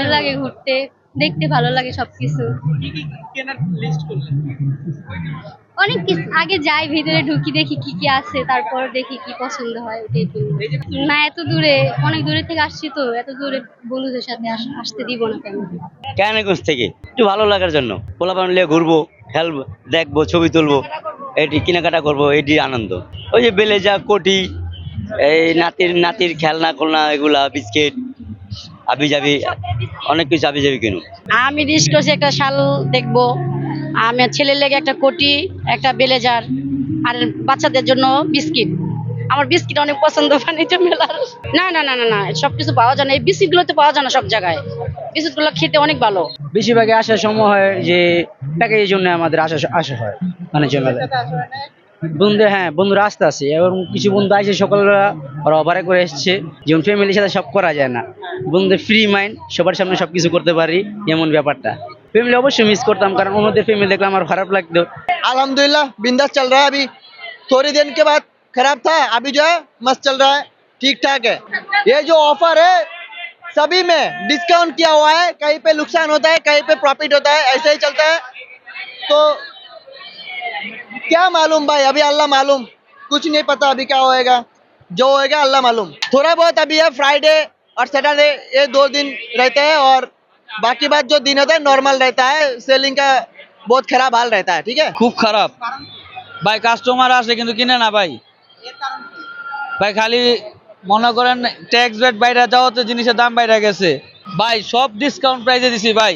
ভালো লাগে ঘুরতে, দেখতে ভালো লাগে সবকিছু। অনেক কিছু আগে যাই ভিতরে ঢুকি দেখি কি কি আছে, তারপর দেখি কি পছন্দ হয় ওটাই কিনি। না এত দূরে, অনেক দূরে থেকে আসছি তো, এত দূরে বন্ধুদের সাথে আসতে দিব না কেন। কেরানীগঞ্জ থেকে একটু ভালো লাগার জন্য পোলাপান নিয়ে ঘুরবো, খেলবো, দেখবো, ছবি তুলবো, এটি কেনাকাটা করবো, এটি আনন্দ। ওই যে বেলেজা, কোটি, এই নাতির নাতির খেলনা কোলনা, এগুলা বিস্কিট, আবি যাবি, অনেক কিছু আবি যাবি কিনুন। আমি রিস্ক করছি একটা শাল দেখবো, আমার ছেলের লেগে একটা কোটি, একটা ব্লেজার, আর বাচ্চাদের জন্য বিস্কিট। আমার বিস্কিট অনেক পছন্দ, বাণিজ্য মেলার। না না না না না, সবকিছু পাওয়া যায় না, এই বিস্কিট গুলোতে পাওয়া যায় না সব জায়গায়। বিস্কিট গুলো খেতে অনেক ভালো। বেশিরভাগই আসার সময় হয় যে প্যাকেজের জন্য আমাদের আসা হয় বাণিজ্য মেলায়। বন্ধুরা আসতে আসে, এবং কিছু বন্ধু আসে সকালবেলা, ওরা অভারে করে এসছে, যেমন ফ্যামিলির সাথে সব করা যায় না, বন্ধুদের ফ্রি মাইন্ড, সবার সামনে সবকিছু করতে পারি, এমন ব্যাপারটা। ফ্যামিলি অবশ্যই মিস করতাম, কারণ অন্যদের ফ্যামিলি দেখলে আমার খারাপ লাগতো। अल्हम्दुलिल्लाह बिंदास चल रहा है। अभी थोड़ी दिन के बाद खराब था, अभी जो है मस्त चल रहा है, ठीक ठाक है। ये जो ऑफर है सभी में डिस्काउंट किया हुआ है, कहीं पे नुकसान होता है, कहीं पे प्रॉफिट होता है, ऐसे ही चलता है। तो क्या मालूम भाई, अभी अल्लाह मालूम, कुछ नहीं पता अभी क्या होएगा, जो होएगा अल्लाह मालूम। थोड़ा बहुत अभी है, फ्राइडे और सैटरडे ये 2 दिन रहते हैं, और बाकी बात जो दिन होता है नॉर्मल रहता है। सेलिंग का बहुत खराब हाल रहता है, ठीक है। খুব খারাপ ভাই, কাস্টমার আসে কিন্তু কিনে না ভাই। ভাই খালি মনে করেন ট্যাক্স ব্যাট বাইরে যাওয়াতে জিনিসের দাম বাইরে গেছে ভাই। সব ডিসকাউন্ট প্রাইসে দিছি ভাই।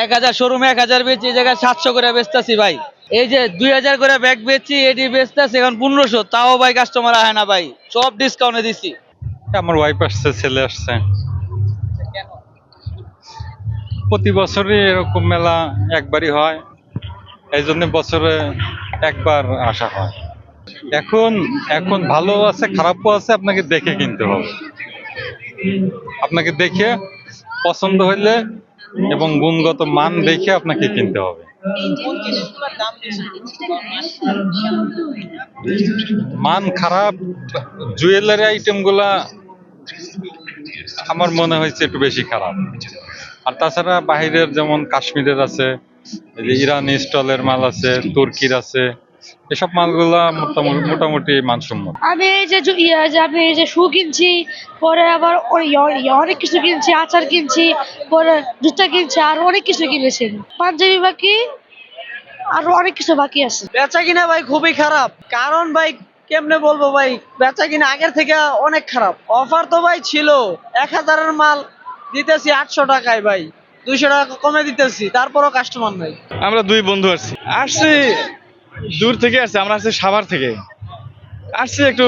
1000 শোরুমে 1000 বেচি, এই জায়গায় 700 করে বেচতেছি ভাই। এই যে 2000 করে ব্যাগ বেচি, এটি বেচতেছি এখন 1500, তাও ভাই কাস্টমার আহে না ভাই, সব ডিসকাউন্টে দিছি। আমার ওয়াইফ আসছে, ছেলে আসছে। প্রতি বছরই এরকম মেলা একবারই হয়, এই জন্য বছরে একবার আসা হয়। এখন এখন ভালো আছে, খারাপও আছে, আপনাকে দেখে কিনতে হবে। আপনাকে দেখে পছন্দ হইলে এবং গুণগত মান দেখে আপনাকে কিনতে হবে। মান খারাপ জুয়েলারি আইটেম গুলা আমার মনে হয়েছে একটু বেশি খারাপ। আর তাছাড়া বাহিরের যেমন কাশ্মীরের আছে, এই যে ইরানি স্টলের মাল আছে, তুর্কির আছে, এসব মালগুলা মোটামুটি মানসম্মত। আমি এই যে শু কিনছি, পরে আবার অনেক কিছু কিনছি, আচার কিনছি, পরে জুতা কিনছি, আর অনেক কিছু কিনেছি, পাঞ্জাবি বাকি, আর অনেক কিছু বাকি আছে। বেচা কিনা ভাই খুবই খারাপ, কারণ ভাই কেমনে বলবো ভাই, বেচা কিনা আগের থেকে অনেক খারাপ। অফার তো ভাই ছিল, 1000-এর মাল দিতেছি 800 টাকায় ভাই, 200 টাকা কমে দিতেছি, তারপরও কাস্টমার নাই। আমরা 2 বন্ধু আসছি দূর থেকে আসছি, আমরা আসছি সাভার থেকে আসছি, একটু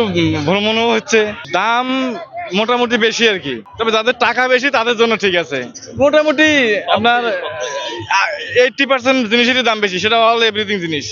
ভ্রমণও হচ্ছে। দাম মোটামুটি বেশি আর কি, তবে যাদের টাকা বেশি তাদের জন্য ঠিক আছে। মোটামুটি আপনার 80% জিনিসেরই দাম বেশি, সেটা অল এভরিথিং জিনিস।